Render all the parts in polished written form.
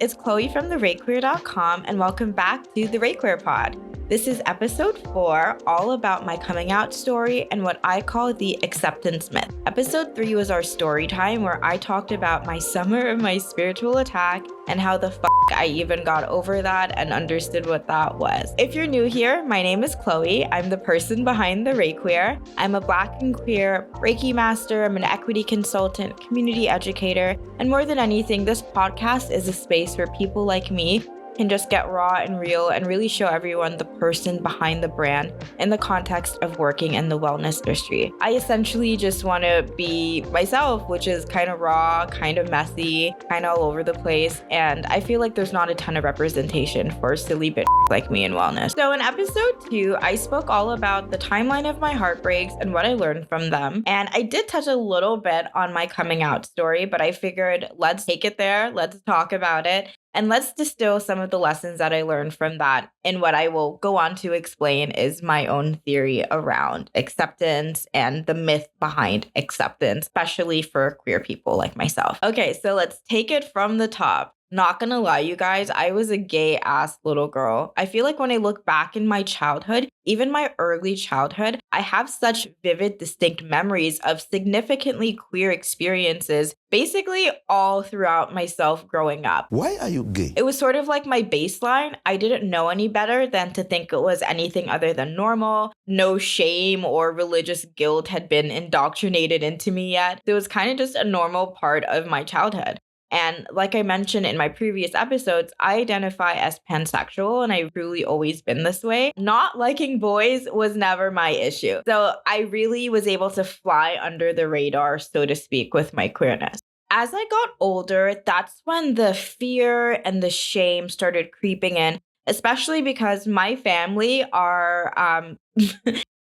it's Chloe from the ReiQueer.com, and welcome back to the ReiQueer Pod. This is episode 4, all about my coming out story and what I call the acceptance myth. Episode 3 was our story time where I talked about my summer of my spiritual attack and how the I even got over that and understood what that was. If you're new here, my name is Chloe. I'm the person behind the ReiQueer. I'm a Black and queer Reiki master. I'm an equity consultant, community educator, and more than anything, this podcast is a space where people like me can just get raw and real and really show everyone the person behind the brand in the context of working in the wellness industry. I essentially just want to be myself, which is kind of raw, kind of messy, kind of all over the place. And I feel like there's not a ton of representation for silly bitch like me in wellness. So in episode 2, I spoke all about the timeline of my heartbreaks and what I learned from them. And I did touch a little bit on my coming out story, but I figured let's take it there. Let's talk about it. And let's distill some of the lessons that I learned from that. And what I will go on to explain is my own theory around acceptance and the myth behind acceptance, especially for queer people like myself. Okay, so let's take it from the top. Not gonna lie, you guys, I was a gay ass little girl. I feel like when I look back in my childhood, even my early childhood, I have such vivid, distinct memories of significantly queer experiences, basically all throughout myself growing up. Why are you gay? It was sort of like my baseline. I didn't know any better than to think it was anything other than normal. No shame or religious guilt had been indoctrinated into me yet. It was kind of just a normal part of my childhood. And like I mentioned in my previous episodes, I identify as pansexual and I've really always been this way. Not liking boys was never my issue. So I really was able to fly under the radar, so to speak, with my queerness. As I got older, that's when the fear and the shame started creeping in, especially because my family are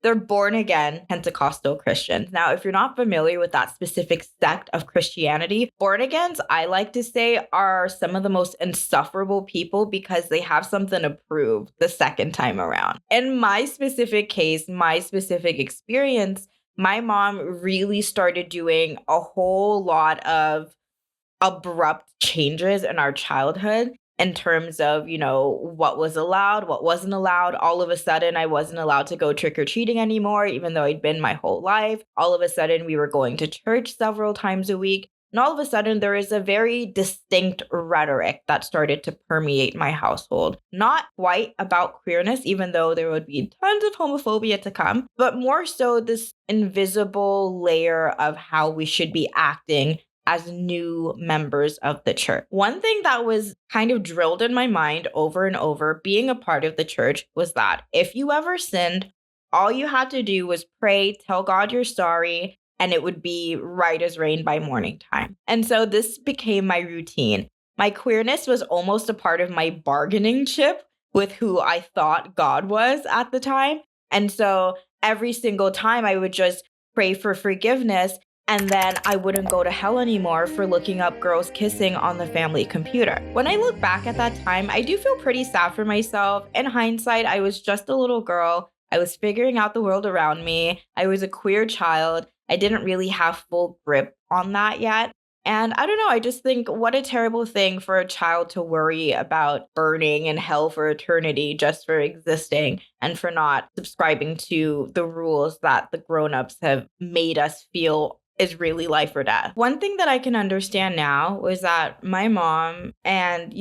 they're born again Pentecostal Christians. Now, if you're not familiar with that specific sect of Christianity, born agains, I like to say, are some of the most insufferable people because they have something to prove the second time around. In my specific case, my specific experience, my mom really started doing a whole lot of abrupt changes in our childhood. In terms of, what was allowed, what wasn't allowed. All of a sudden, I wasn't allowed to go trick-or-treating anymore, even though I'd been my whole life. All of a sudden, we were going to church several times a week. And all of a sudden, there is a very distinct rhetoric that started to permeate my household. Not quite about queerness, even though there would be tons of homophobia to come, but more so this invisible layer of how we should be acting as new members of the church. One thing that was kind of drilled in my mind over and over being a part of the church was that if you ever sinned, all you had to do was pray, tell God you're sorry, and it would be right as rain by morning time. And so this became my routine. My queerness was almost a part of my bargaining chip with who I thought God was at the time. And so every single time I would just pray for forgiveness. And then I wouldn't go to hell anymore for looking up girls kissing on the family computer. When I look back at that time, I do feel pretty sad for myself. In hindsight, I was just a little girl. I was figuring out the world around me. I was a queer child. I didn't really have full grip on that yet. And I don't know, I just think what a terrible thing for a child to worry about burning in hell for eternity just for existing and for not subscribing to the rules that the grown-ups have made us feel is really life or death. One thing that I can understand now was that my mom and,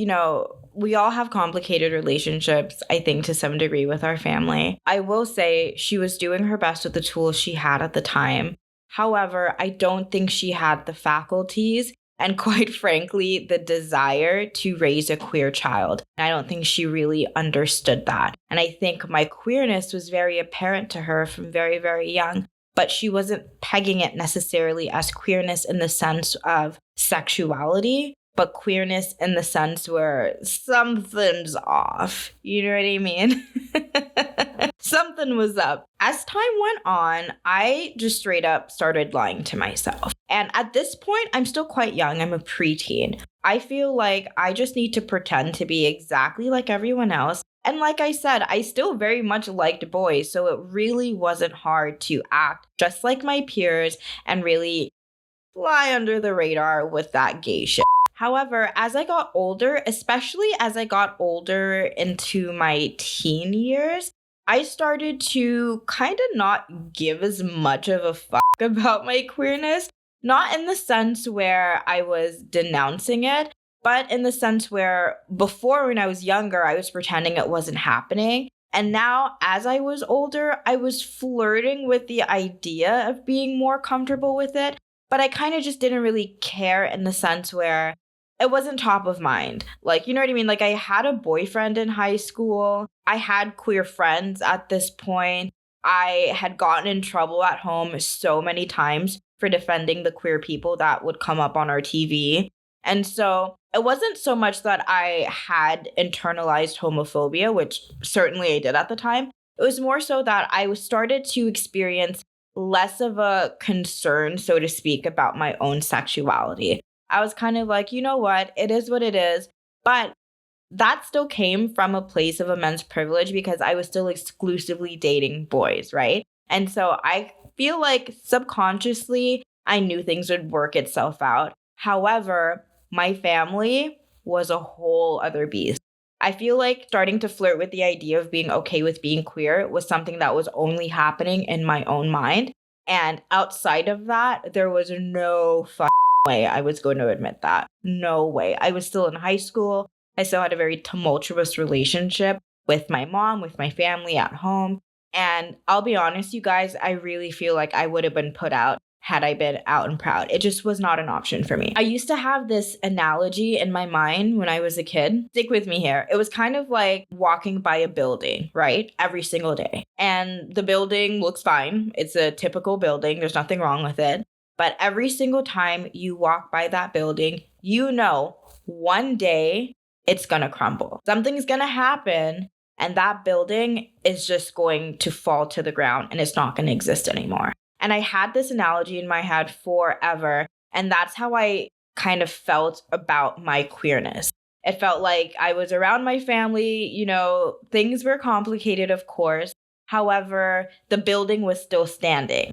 we all have complicated relationships, I think, to some degree with our family. I will say she was doing her best with the tools she had at the time. However, I don't think she had the faculties and, quite frankly, the desire to raise a queer child. I don't think she really understood that. And I think my queerness was very apparent to her from very, very young. But she wasn't pegging it necessarily as queerness in the sense of sexuality, but queerness in the sense where something's off. You know what I mean? Something was up. As time went on, I just straight up started lying to myself. And at this point, I'm still quite young. I'm a preteen. I feel like I just need to pretend to be exactly like everyone else. And like I said, I still very much liked boys, so it really wasn't hard to act just like my peers and really fly under the radar with that gay shit. However, as I got older, especially as I got older into my teen years, I started to kind of not give as much of a fuck about my queerness. Not in the sense where I was denouncing it, but in the sense where before, when I was younger, I was pretending it wasn't happening. And now, as I was older, I was flirting with the idea of being more comfortable with it. But I kind of just didn't really care in the sense where it wasn't top of mind. Like, you know what I mean? Like, I had a boyfriend in high school. I had queer friends at this point. I had gotten in trouble at home so many times for defending the queer people that would come up on our TV. And so it wasn't so much that I had internalized homophobia, which certainly I did at the time. It was more so that I was started to experience less of a concern, so to speak, about my own sexuality. I was kind of like, you know what? It is what it is. But that still came from a place of immense privilege because I was still exclusively dating boys, right? And so I feel like subconsciously I knew things would work itself out. However, my family was a whole other beast. I feel like starting to flirt with the idea of being okay with being queer was something that was only happening in my own mind. And outside of that, there was no way I was going to admit that. No way. I was still in high school. I still had a very tumultuous relationship with my mom, with my family at home. And I'll be honest, you guys, I really feel like I would have been put out had I been out and proud. It just was not an option for me. I used to have this analogy in my mind when I was a kid. Stick with me here. It was kind of like walking by a building, right? Every single day. And the building looks fine. It's a typical building. There's nothing wrong with it. But every single time you walk by that building, you know one day it's going to crumble. Something's going to happen and that building is just going to fall to the ground and it's not going to exist anymore. And I had this analogy in my head forever. And that's how I kind of felt about my queerness. It felt like I was around my family, you know, things were complicated, of course. However, the building was still standing.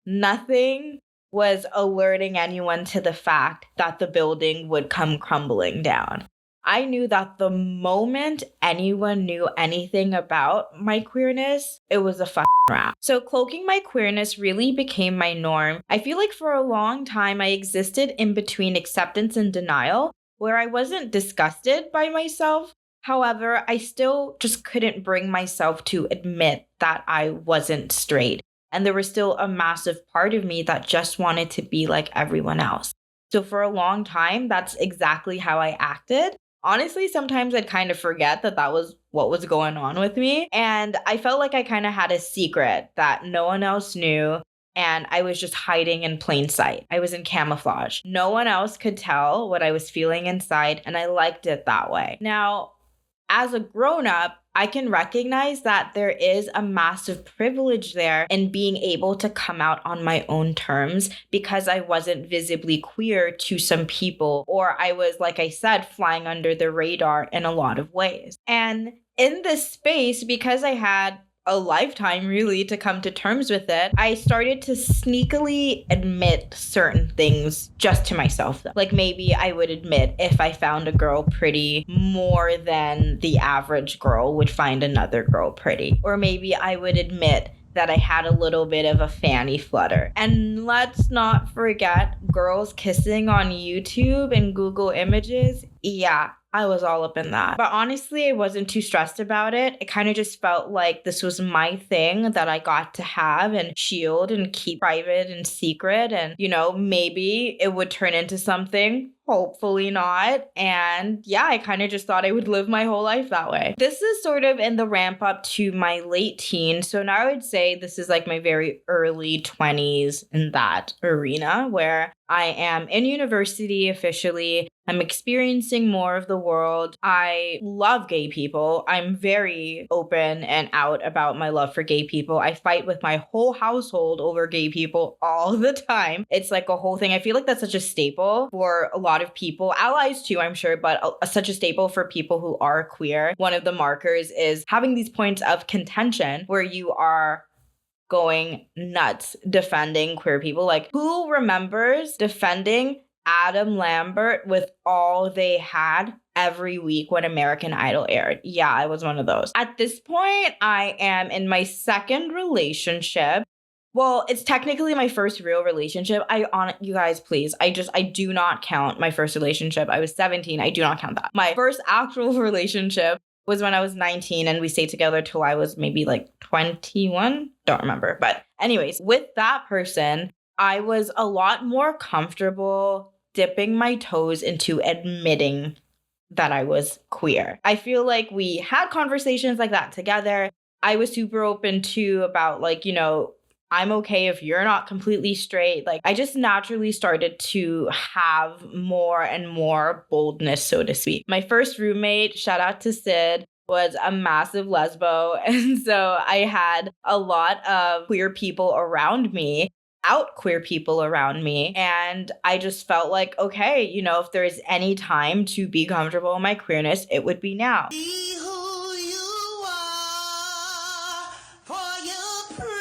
Nothing was alerting anyone to the fact that the building would come crumbling down. I knew that the moment anyone knew anything about my queerness, it was a wrap. So cloaking my queerness really became my norm. I feel like for a long time, I existed in between acceptance and denial, where I wasn't disgusted by myself. However, I still just couldn't bring myself to admit that I wasn't straight. And there was still a massive part of me that just wanted to be like everyone else. So for a long time, that's exactly how I acted. Honestly, sometimes I'd kind of forget that that was what was going on with me. And I felt like I kind of had a secret that no one else knew. And I was just hiding in plain sight. I was in camouflage. No one else could tell what I was feeling inside. And I liked it that way. Now, as a grown-up, I can recognize that there is a massive privilege there in being able to come out on my own terms because I wasn't visibly queer to some people, or I was, like I said, flying under the radar in a lot of ways. And in this space, because I had a lifetime really to come to terms with it, I started to sneakily admit certain things just to myself. Like maybe I would admit if I found a girl pretty more than the average girl would find another girl pretty. Or maybe I would admit that I had a little bit of a fanny flutter. And let's not forget girls kissing on YouTube and Google Images. Yeah, I was all up in that. But honestly, I wasn't too stressed about it. It kind of just felt like this was my thing that I got to have and shield and keep private and secret. And, you know, maybe it would turn into something. Hopefully not. And yeah, I kind of just thought I would live my whole life that way. This is sort of in the ramp up to my late teens. So now I would say this is like my very early 20s in that arena where I am in university officially. I'm experiencing more of the world. I love gay people. I'm very open and out about my love for gay people. I fight with my whole household over gay people all the time. It's like a whole thing. I feel like that's such a staple for a lot of people, allies too, I'm sure, but such a staple for people who are queer. One of the markers is having these points of contention where you are going nuts defending queer people. Like, who remembers defending Adam Lambert with All They Had every week when American Idol aired. Yeah, I was one of those. At this point, I am in my second relationship. Well, it's technically my first real relationship. You guys, please. I do not count my first relationship. I was 17. I do not count that. My first actual relationship was when I was 19 and we stayed together till I was maybe like 21. Don't remember. But anyways, with that person, I was a lot more comfortable dipping my toes into admitting that I was queer. I feel like we had conversations like that together. I was super open too about like, I'm okay if you're not completely straight. Like, I just naturally started to have more and more boldness, so to speak. My first roommate, shout out to Sid, was a massive lesbo. And so I had a lot of queer people around me, out queer people around me. And I just felt like, okay, if there's any time to be comfortable in my queerness, it would be now. Be who you are for your pride.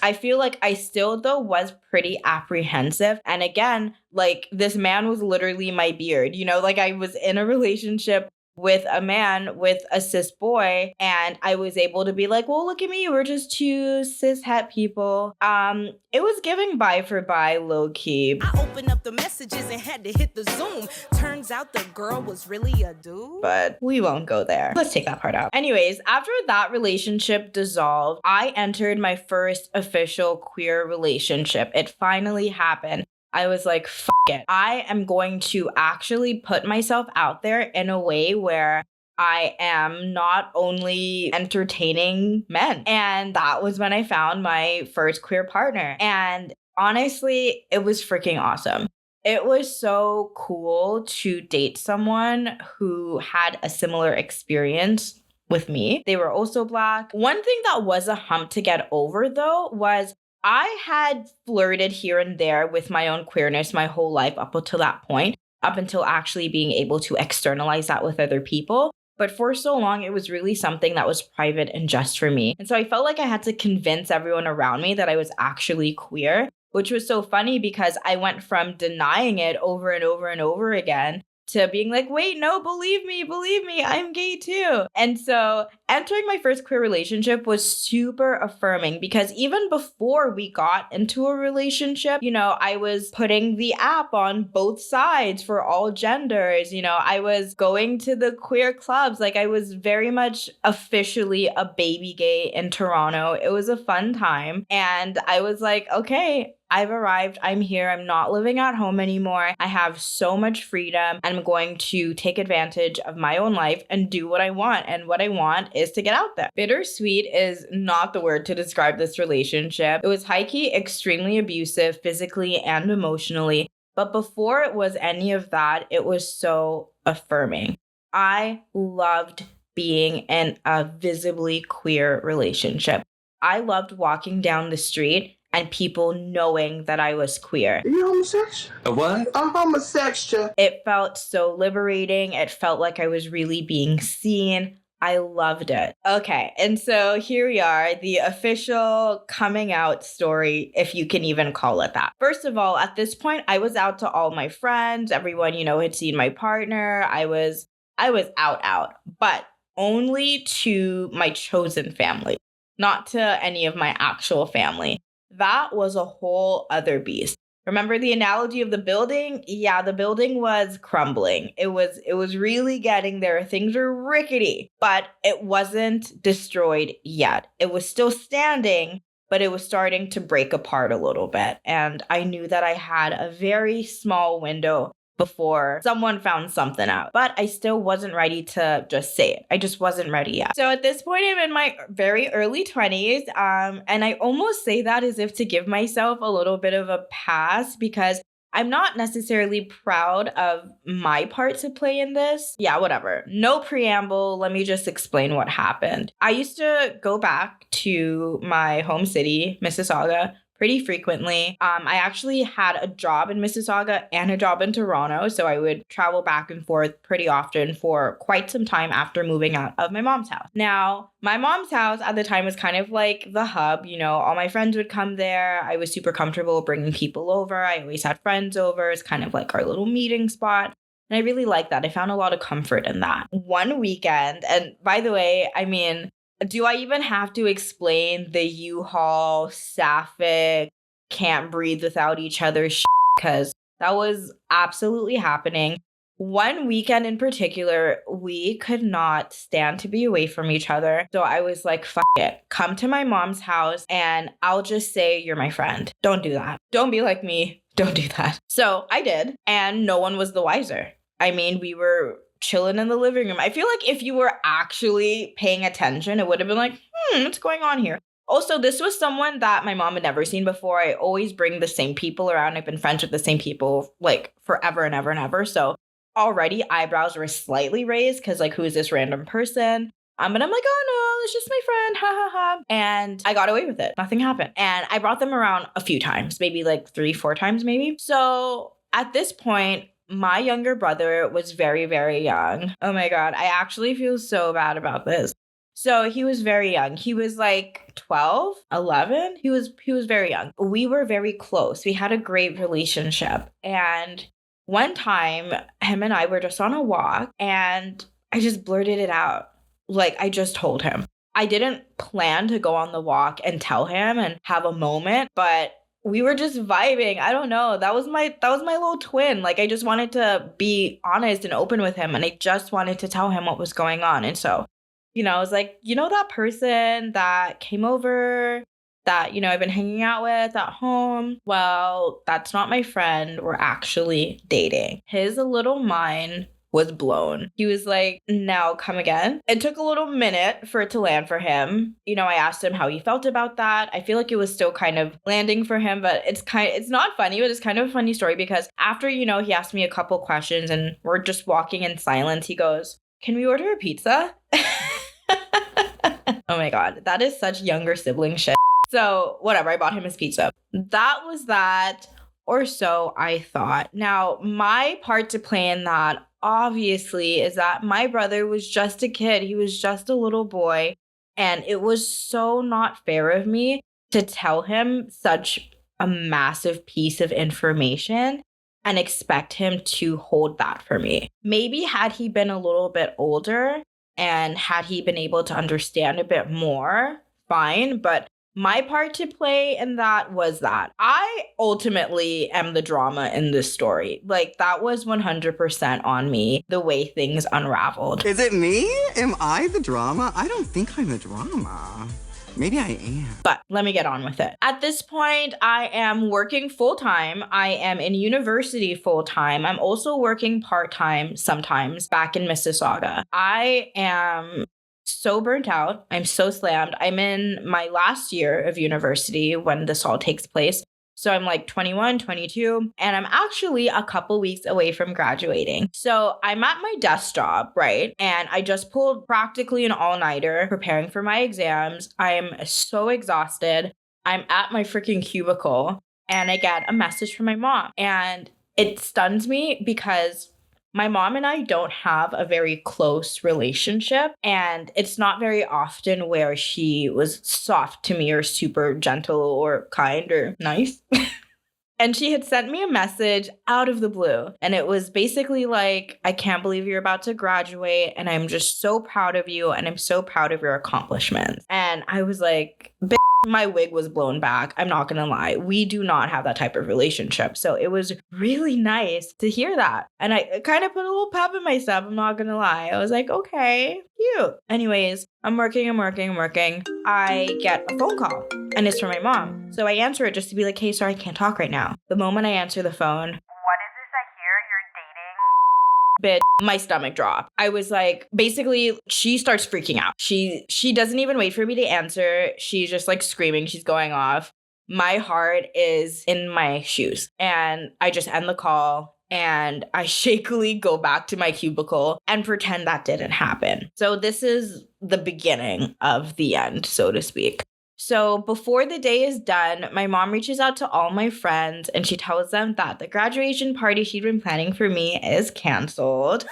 I feel like I still, though, was pretty apprehensive. And again, like this man was literally my beard, like I was in a relationship with a man with a cis boy, and I was able to be like, well, look at me, we're just two cis het people. It was giving bi for bi, low key. I opened up the messages and had to hit the Zoom. Turns out the girl was really a dude. But we won't go there. Let's take that part out. Anyways, after that relationship dissolved, I entered my first official queer relationship. It finally happened. I was like, fuck it. I am going to actually put myself out there in a way where I am not only entertaining men. And that was when I found my first queer partner. And honestly, it was freaking awesome. It was so cool to date someone who had a similar experience with me. They were also Black. One thing that was a hump to get over, though, was I had flirted here and there with my own queerness my whole life up until that point, up until actually being able to externalize that with other people. But for so long, it was really something that was private and just for me. And so I felt like I had to convince everyone around me that I was actually queer, which was so funny because I went from denying it over and over and over again to being like, wait, no, believe me, I'm gay too. And so entering my first queer relationship was super affirming because even before we got into a relationship, I was putting the app on both sides for all genders. I was going to the queer clubs. Like I was very much officially a baby gay in Toronto. It was a fun time. And I was like, okay, I've arrived. I'm here. I'm not living at home anymore. I have so much freedom and I'm going to take advantage of my own life and do what I want. And what I want is to get out there. Bittersweet is not the word to describe this relationship. It was high-key extremely abusive physically and emotionally. But before it was any of that, it was so affirming. I loved being in a visibly queer relationship. I loved walking down the street and people knowing that I was queer. Are you homosexual? A what? I'm homosexual. It felt so liberating. It felt like I was really being seen. I loved it. Okay, and so here we are, the official coming out story, if you can even call it that. First of all, at this point, I was out to all my friends. Everyone, had seen my partner. I was out, but only to my chosen family, not to any of my actual family. That was a whole other beast. Remember the analogy of the building? Yeah, the building was crumbling. It was really getting there. Things were rickety, but it wasn't destroyed yet. It was still standing, but it was starting to break apart a little bit. And I knew that I had a very small window before someone found something out. But I still wasn't ready to just say it. I just wasn't ready yet. So at this point, I'm in my very early 20s. And I almost say that as if to give myself a little bit of a pass because I'm not necessarily proud of my part to play in this. Yeah, whatever. No preamble. Let me just explain what happened. I used to go back to my home city, Mississauga, pretty frequently. I actually had a job in Mississauga and a job in Toronto, so I would travel back and forth pretty often for quite some time after moving out of my mom's house. Now, my mom's house at the time was kind of like the hub, you know, all my friends would come there. I was super comfortable bringing people over. I always had friends over. It's kind of like our little meeting spot. And I really liked that. I found a lot of comfort in that. One weekend, and by the way, I mean, do I even have to explain the U-Haul, Sapphic, can't breathe without each other shit? Because that was absolutely happening. One weekend in particular, we could not stand to be away from each other. So I was like, fuck it. Come to my mom's house and I'll just say you're my friend. Don't do that. Don't be like me. Don't do that. So I did, and no one was the wiser. I mean, we were chilling in the living room. I feel like if you were actually paying attention, it would have been like, what's going on here? Also, this was someone that my mom had never seen before. I always bring the same people around. I've been friends with the same people like forever and ever and ever. So already eyebrows were slightly raised because like, who is this random person? But I'm like, oh no, it's just my friend, ha ha ha. And I got away with it. Nothing happened. And I brought them around a few times, maybe like 3-4 times maybe. So at this point, my younger brother was very, very young. Oh my God, I actually feel so bad about this. So he was very young. He was like 12, 11. He was very young. We were very close. We had a great relationship. And one time, him and I were just on a walk and I just blurted it out. Like, I just told him. I didn't plan to go on the walk and tell him and have a moment, but we were just vibing. I don't know. That was my little twin. Like, I just wanted to be honest and open with him. And I just wanted to tell him what was going on. And so, you know, I was like, you know, that person that came over that, you know, I've been hanging out with at home. Well, that's not my friend. We're actually dating. His little mind was blown. He was like, now come again. It took a little minute for it to land for him. You know, I asked him how he felt about that. I feel like it was still kind of landing for him, but it's not funny, but it's kind of a funny story because after, you know, he asked me a couple questions and we're just walking in silence. He goes, can we order a pizza? Oh my God, that is such younger sibling shit. So whatever, I bought him his pizza. That was that, or so I thought. Now, my part to play in that obviously is that my brother was just a kid. He was just a little boy. And it was so not fair of me to tell him such a massive piece of information and expect him to hold that for me. Maybe had he been a little bit older and had he been able to understand a bit more, fine. But my part to play in that was that I ultimately am the drama in this story. Like, that was 100% on me, the way things unraveled. Is it me? Am I the drama? I don't think I'm the drama. Maybe I am. But let me get on with it. At this point, I am working full-time. I am in university full-time. I'm also working part-time sometimes back in Mississauga. I am so burnt out. I'm so slammed. I'm in my last year of university when this all takes place. So I'm like 21, 22, and I'm actually a couple weeks away from graduating. So I'm at my desk job, right? And I just pulled practically an all-nighter preparing for my exams. I'm so exhausted. I'm at my freaking cubicle and I get a message from my mom. And it stuns me because my mom and I don't have a very close relationship, and it's not very often where she was soft to me or super gentle or kind or nice. And she had sent me a message out of the blue, and it was basically like, I can't believe you're about to graduate, and I'm just so proud of you, and I'm so proud of your accomplishments. And I was like, bitch, my wig was blown back. I'm not gonna lie. We do not have that type of relationship. So it was really nice to hear that. And I kind of put a little pep in my step, I'm not gonna lie. I was like, okay, cute. Anyways, I'm working. I get a phone call and it's from my mom. So I answer it just to be like, hey, sorry, I can't talk right now. The moment I answer the phone, what is this I hear? You're dating? Bitch, my stomach dropped. I was like, basically, she starts freaking out. She doesn't even wait for me to answer. She's just like screaming. She's going off. My heart is in my shoes. And I just end the call. And I shakily go back to my cubicle and pretend that didn't happen. So this is the beginning of the end, so to speak. So before the day is done, my mom reaches out to all my friends and she tells them that the graduation party she'd been planning for me is canceled.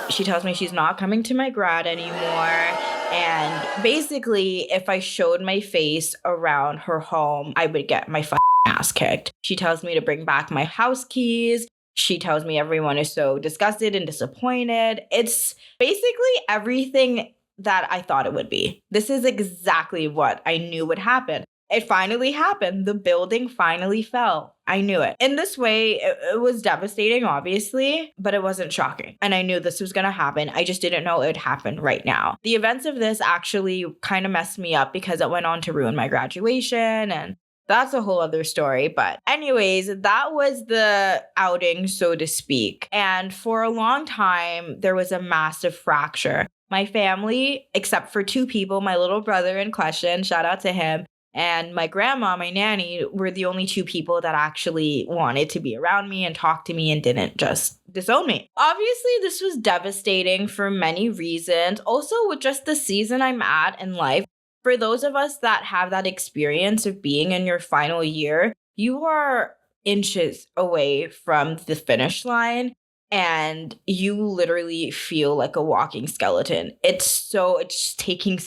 She tells me she's not coming to my grad anymore. And basically, if I showed my face around her home, I would get my ass kicked. She tells me to bring back my house keys. She tells me everyone is so disgusted and disappointed. It's basically everything that I thought it would be. This is exactly what I knew would happen. It finally happened. The building finally fell. I knew it. In this way, it was devastating, obviously, but it wasn't shocking. And I knew this was going to happen. I just didn't know it would happen right now. The events of this actually kind of messed me up because it went on to ruin my graduation, and that's a whole other story. But anyways, that was the outing, so to speak. And for a long time, there was a massive fracture. My family, except for two people, my little brother in question, shout out to him, and my grandma, my nanny, were the only two people that actually wanted to be around me and talk to me and didn't just disown me. Obviously, this was devastating for many reasons. Also, with just the season I'm at in life, for those of us that have that experience of being in your final year, you are inches away from the finish line and you literally feel like a walking skeleton. It's just taking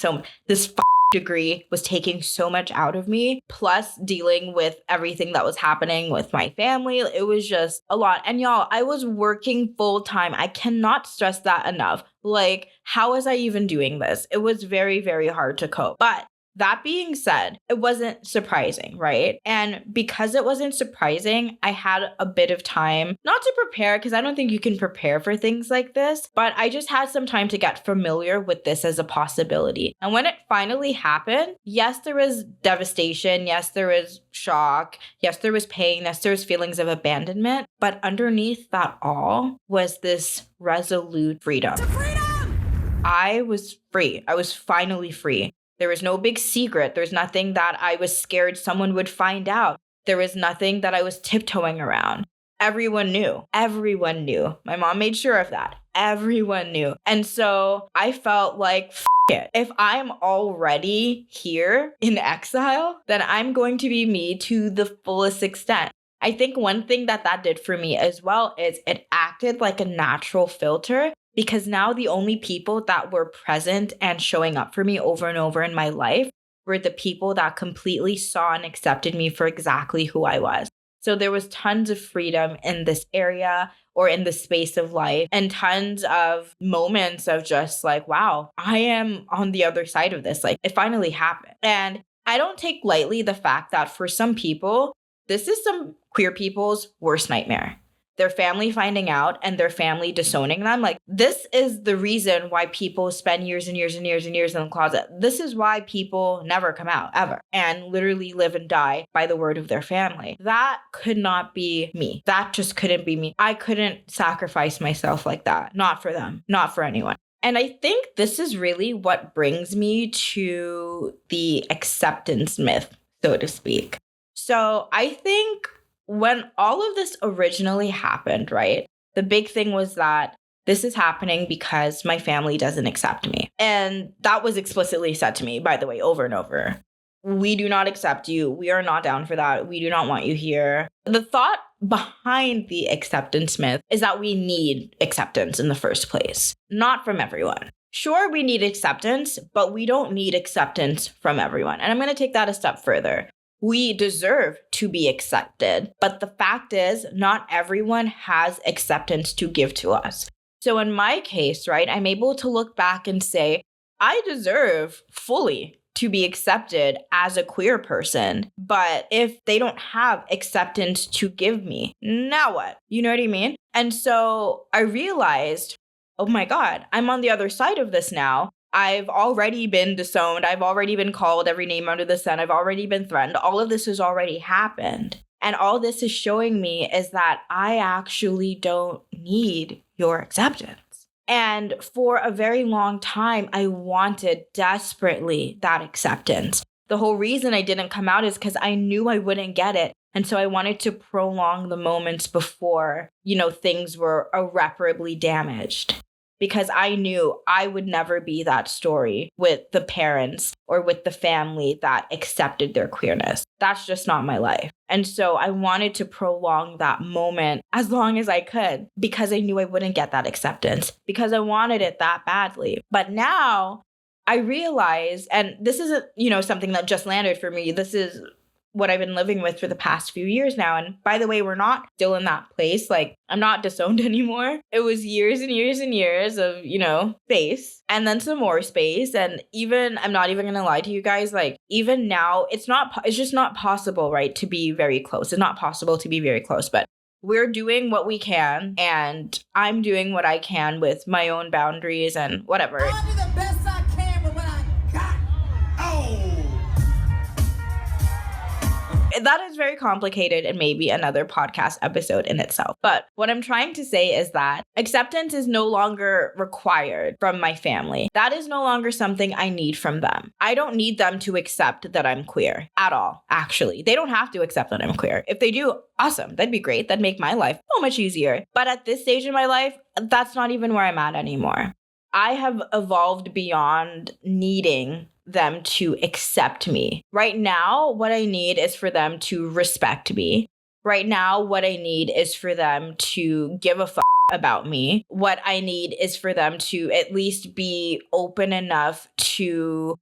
this degree was taking so much out of me, plus dealing with everything that was happening with my family. It was just a lot. And y'all, I was working full time. I cannot stress that enough. Like, how was I even doing this? It was very, very hard to cope. But that being said, it wasn't surprising, right? And because it wasn't surprising, I had a bit of time, not to prepare, because I don't think you can prepare for things like this, but I just had some time to get familiar with this as a possibility. And when it finally happened, yes, there was devastation. Yes, there was shock. Yes, there was pain. Yes, there was feelings of abandonment. But underneath that all was this resolute freedom. To freedom! I was free. I was finally free. There was no big secret. There's nothing that I was scared someone would find out. There was nothing that I was tiptoeing around. Everyone knew. Everyone knew. My mom made sure of that. Everyone knew. And so I felt like, it. If I'm already here in exile, then I'm going to be me to the fullest extent. I think one thing that did for me as well is it acted like a natural filter, because now the only people that were present and showing up for me over and over in my life were the people that completely saw and accepted me for exactly who I was. So there was tons of freedom in this area or in the space of life, and tons of moments of just like, wow, I am on the other side of this. Like, it finally happened. And I don't take lightly the fact that for some people, this is some queer people's worst nightmare. Their family finding out and their family disowning them. Like, this is the reason why people spend years and years and years and years in the closet. This is why people never come out, ever, and literally live and die by the word of their family. That could not be me. That just couldn't be me. I couldn't sacrifice myself like that. Not for them, not for anyone. And I think this is really what brings me to the acceptance myth, so to speak. So I think when all of this originally happened, right, the big thing was that this is happening because my family doesn't accept me. And that was explicitly said to me, by the way, over and over. We do not accept you. We are not down for that. We do not want you here. The thought behind the acceptance myth is that we need acceptance in the first place, not from everyone. Sure, we need acceptance, but we don't need acceptance from everyone. And I'm going to take that a step further. We deserve to be accepted, but the fact is, not everyone has acceptance to give to us. So in my case, right, I'm able to look back and say, I deserve fully to be accepted as a queer person. But if they don't have acceptance to give me, now what? You know what I mean? And so I realized, oh my God, I'm on the other side of this now. I've already been disowned. I've already been called every name under the sun. I've already been threatened. All of this has already happened. And all this is showing me is that I actually don't need your acceptance. And for a very long time, I wanted desperately that acceptance. The whole reason I didn't come out is because I knew I wouldn't get it. And so I wanted to prolong the moments before, things were irreparably damaged. because I knew I would never be that story with the parents or with the family that accepted their queerness. That's just not my life. And so I wanted to prolong that moment as long as I could because I knew I wouldn't get that acceptance because I wanted it that badly. But now I realize, and this isn't, something that just landed for me. This is what I've been living with for the past few years now. And by the way, we're not still in that place. Like, I'm not disowned anymore. It was years and years and years of, space and then some more space. And even, I'm not even going to lie to you guys, like, even now, it's just not possible, right, to be very close. It's not possible to be very close, but we're doing what we can. And I'm doing what I can with my own boundaries and whatever. I'll do the best I can with what I got. That is very complicated and maybe another podcast episode in itself. But what I'm trying to say is that acceptance is no longer required from my family. That is no longer something I need from them. I don't need them to accept that I'm queer at all, actually. They don't have to accept that I'm queer. If they do, awesome. That'd be great. That'd make my life so much easier. But at this stage in my life, that's not even where I'm at anymore. I have evolved beyond needing them to accept me. Right now, what I need is for them to respect me. Right now, what I need is for them to give a about me. What I need is for them to at least be open enough to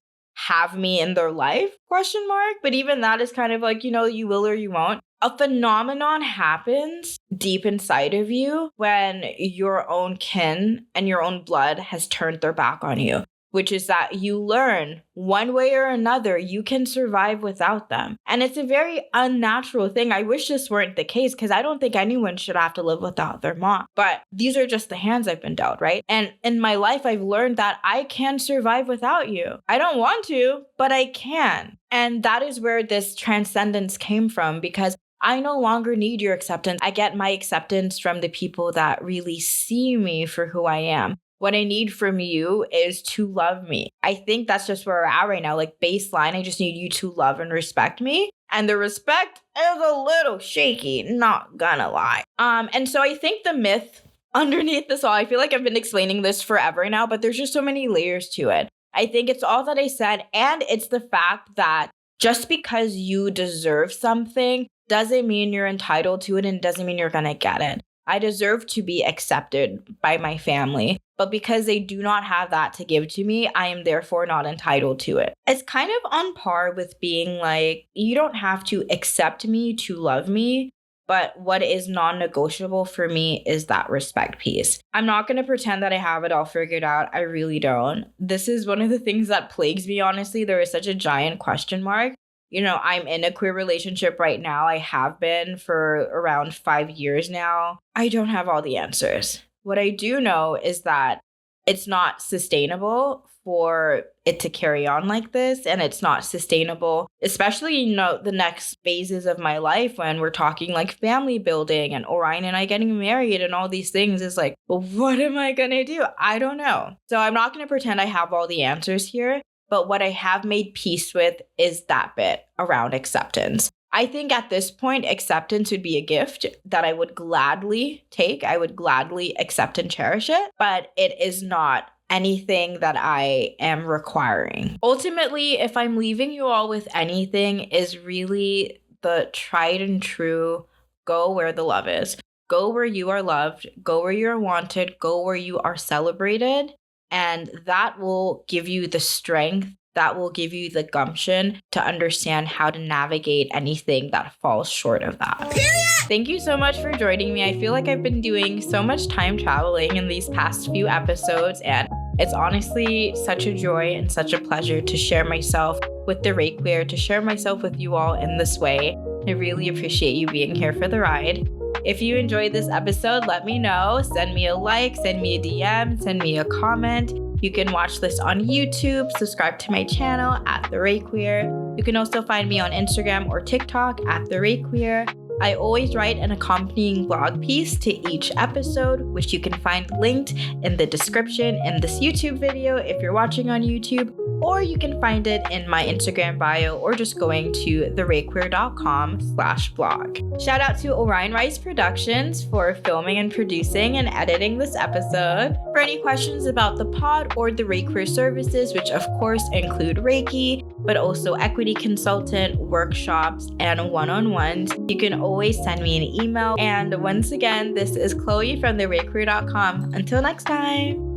have me in their life, ? But even that is kind of like, you will or you won't. A phenomenon happens deep inside of you when your own kin and your own blood has turned their back on you, which is that you learn one way or another you can survive without them. And it's a very unnatural thing. I wish this weren't the case because I don't think anyone should have to live without their mom. But these are just the hands I've been dealt, right? And in my life, I've learned that I can survive without you. I don't want to, but I can. And that is where this transcendence came from because I no longer need your acceptance. I get my acceptance from the people that really see me for who I am. What I need from you is to love me. I think that's just where we're at right now. Like baseline, I just need you to love and respect me. And the respect is a little shaky, not gonna lie. And so I think the myth underneath this all, I feel like I've been explaining this forever now, but there's just so many layers to it. I think it's all that I said, and it's the fact that just because you deserve something doesn't mean you're entitled to it and doesn't mean you're gonna get it. I deserve to be accepted by my family, but because they do not have that to give to me, I am therefore not entitled to it. It's kind of on par with being like, you don't have to accept me to love me, but what is non-negotiable for me is that respect piece. I'm not going to pretend that I have it all figured out. I really don't. This is one of the things that plagues me, honestly. There is such a giant question mark. I'm in a queer relationship right now. I have been for around 5 years now. I don't have all the answers. What I do know is that it's not sustainable for it to carry on like this. And it's not sustainable, especially, the next phases of my life when we're talking like family building and Orion and I getting married and all these things is like, well, what am I going to do? I don't know. So I'm not going to pretend I have all the answers here. But what I have made peace with is that bit around acceptance. I think at this point, acceptance would be a gift that I would gladly take. I would gladly accept and cherish it, but it is not anything that I am requiring. Ultimately, if I'm leaving you all with anything, is really the tried and true, go where the love is. Go where you are loved, go where you're wanted, go where you are celebrated. And that will give you the strength, that will give you the gumption to understand how to navigate anything that falls short of that. Period. Thank you so much for joining me. I feel like I've been doing so much time traveling in these past few episodes, and it's honestly such a joy and such a pleasure to share myself with the ReiQueer, to share myself with you all in this way. I really appreciate you being here for the ride. If you enjoyed this episode, let me know. Send me a like, send me a DM, send me a comment. You can watch this on YouTube, subscribe to my channel at the ReiQueer. You can also find me on Instagram or TikTok at the ReiQueer. I always write an accompanying blog piece to each episode, which you can find linked in the description in this YouTube video if you're watching on YouTube, or you can find it in my Instagram bio or just going to thereiqueer.com/blog. Shout out to Orion Rice Productions for filming and producing and editing this episode. For any questions about the pod or the ReiQueer services, which of course include Reiki, but also equity consultant, workshops, and one-on-ones, you can always send me an email. And once again, this is Chloe from thereiqueer.com. Until next time.